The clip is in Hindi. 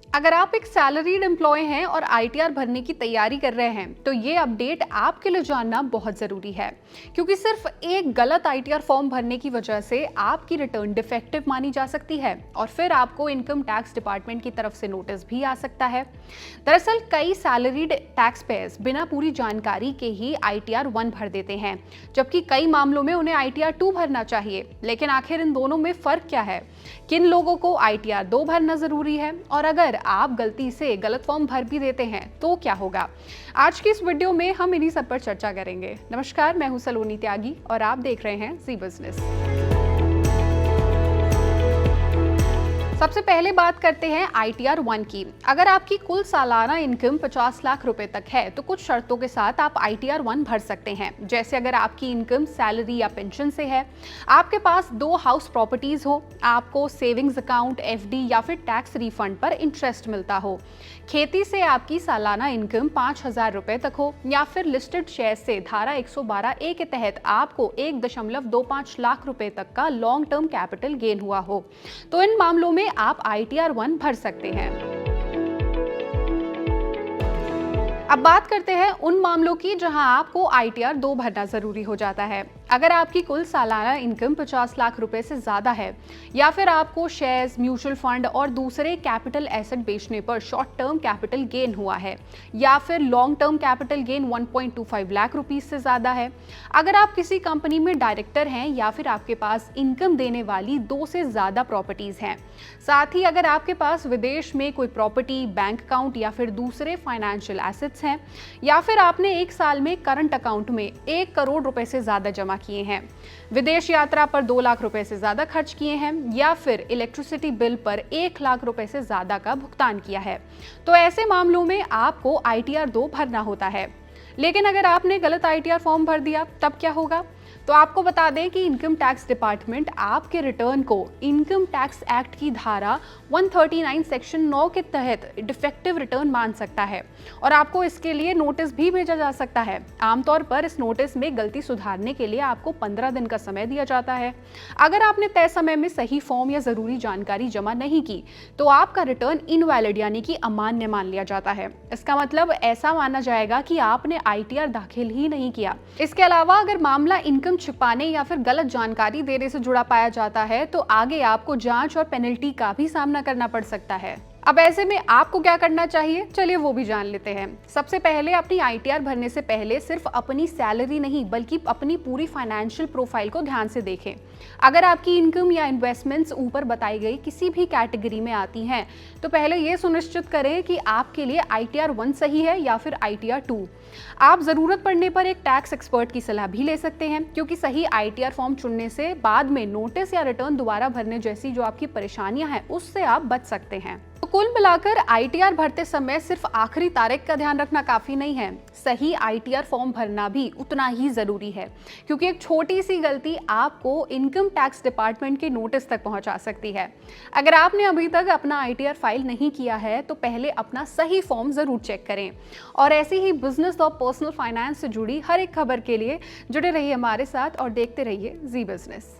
अगर आप एक सैलरीड एम्प्लॉय हैं और आईटीआर भरने की तैयारी कर रहे हैं तो ये अपडेट आपके लिए जानना बहुत ज़रूरी है, क्योंकि सिर्फ एक गलत आईटीआर फॉर्म भरने की वजह से आपकी रिटर्न डिफेक्टिव मानी जा सकती है और फिर आपको इनकम टैक्स डिपार्टमेंट की तरफ से नोटिस भी आ सकता है। दरअसल कई सैलरीड टैक्स पेयर्स बिना पूरी जानकारी के ही आईटीआर 1 भर देते हैं, जबकि कई मामलों में उन्हें आईटीआर 2 भरना चाहिए। लेकिन आखिर इन दोनों में फ़र्क क्या है? किन लोगों को आईटीआर 2 भरना ज़रूरी है और अगर आप गलती से गलत फॉर्म भर भी देते हैं तो क्या होगा? आज की इस वीडियो में हम इन्हीं सब पर चर्चा करेंगे। नमस्कार, मैं हूं सलोनी त्यागी और आप देख रहे हैं जी बिजनेस। सबसे पहले बात करते हैं आईटीआर 1 की। अगर आपकी कुल सालाना इनकम 50 लाख रुपए तक है तो कुछ शर्तों के साथ आप आईटीआर 1 भर सकते हैं। जैसे अगर आपकी इनकम सैलरी या पेंशन से है, आपके पास 2 हाउस प्रॉपर्टीज हो, आपको सेविंग्स अकाउंट, एफडी या फिर टैक्स रिफंड पर इंटरेस्ट मिलता हो, खेती से आपकी सालाना इनकम 5,000 रुपए तक हो या फिर लिस्टेड शेयर से धारा 112A के तहत आपको 1.25 लाख रुपए तक का लॉन्ग टर्म कैपिटल गेन हुआ हो, तो इन मामलों में आप आईटीआर 1 भर सकते हैं। अब बात करते हैं उन मामलों की जहां आपको आईटीआर 2 भरना जरूरी हो जाता है। अगर आपकी कुल सालाना इनकम 50 लाख रुपए से ज्यादा है या फिर आपको शेयर्स, म्यूचुअल फंड और दूसरे कैपिटल एसेट बेचने पर शॉर्ट टर्म कैपिटल गेन हुआ है या फिर long term capital gain 1.25 lakh rupees से ज्यादा है, अगर आप किसी कंपनी में डायरेक्टर हैं या फिर आपके पास इनकम देने वाली 2 से ज्यादा प्रॉपर्टीज हैं, साथ ही अगर आपके पास विदेश में कोई प्रॉपर्टी, बैंक अकाउंट या फिर दूसरे फाइनेंशियल एसेट्स हैं, या फिर आपने एक साल में करंट अकाउंट में 1 करोड़ रुपए से ज्यादा जमा किए हैं, विदेश यात्रा पर 2 लाख रुपए से ज्यादा खर्च किए हैं या फिर इलेक्ट्रिसिटी बिल पर 1 लाख रुपए से ज्यादा का भुगतान किया है, तो ऐसे मामलों में आपको आईटीआर 2 भरना होता है। लेकिन अगर आपने गलत आईटीआर फॉर्म भर दिया तब क्या होगा? तो आपको बता दें कि इनकम टैक्स डिपार्टमेंट आपके रिटर्न को इनकम टैक्स एक्ट की धारा 139 सेक्शन 9 के तहत डिफेक्टिव रिटर्न मान सकता है और आपको इसके लिए नोटिस भी भेजा जा सकता है। आमतौर पर इस नोटिस में गलती सुधारने के लिए आपको 15 दिन का समय दिया जाता है। अगर आपने तय समय में सही फॉर्म या जरूरी जानकारी जमा नहीं की तो आपका रिटर्न इनवैलिड यानी कि अमान्य मान लिया जाता है। इसका मतलब ऐसा माना जाएगा कि आपने आईटीआर दाखिल ही नहीं किया। इसके अलावा अगर मामला इनकम छिपाने या फिर गलत जानकारी देने से जुड़ा पाया जाता है तो आगे आपको जांच और पेनल्टी का भी सामना करना पड़ सकता है। अब ऐसे में आपको क्या करना चाहिए, चलिए वो भी जान लेते हैं। सबसे पहले अपनी आईटीआर भरने से पहले सिर्फ अपनी सैलरी नहीं बल्कि अपनी पूरी फाइनेंशियल प्रोफाइल को ध्यान से देखें। अगर आपकी इनकम या इन्वेस्टमेंट्स ऊपर बताई गई किसी भी कैटेगरी में आती हैं तो पहले ये सुनिश्चित करें कि आपके लिए आईटीआर 1 सही है या फिर आईटीआर 2। आप जरूरत पड़ने पर एक टैक्स एक्सपर्ट की सलाह भी ले सकते हैं, क्योंकि सही आईटीआर फॉर्म चुनने से बाद में नोटिस या रिटर्न दोबारा भरने जैसी जो आपकी परेशानियां हैं उससे आप बच सकते हैं। तो कुल मिलाकर आईटीआर भरते समय सिर्फ आखिरी तारीख का ध्यान रखना काफी नहीं है, सही आईटीआर फॉर्म भरना भी उतना ही जरूरी है, क्योंकि एक छोटी सी गलती आपको इनकम टैक्स डिपार्टमेंट के नोटिस तक पहुंचा सकती है। अगर आपने अभी तक अपना आईटीआर फाइल नहीं किया है तो पहले अपना सही फॉर्म जरूर चेक करें और ऐसी ही बिजनेस और पर्सनल फाइनेंस से जुड़ी हर एक खबर के लिए जुड़े रहिए हमारे साथ और देखते रहिए जी बिजनेस।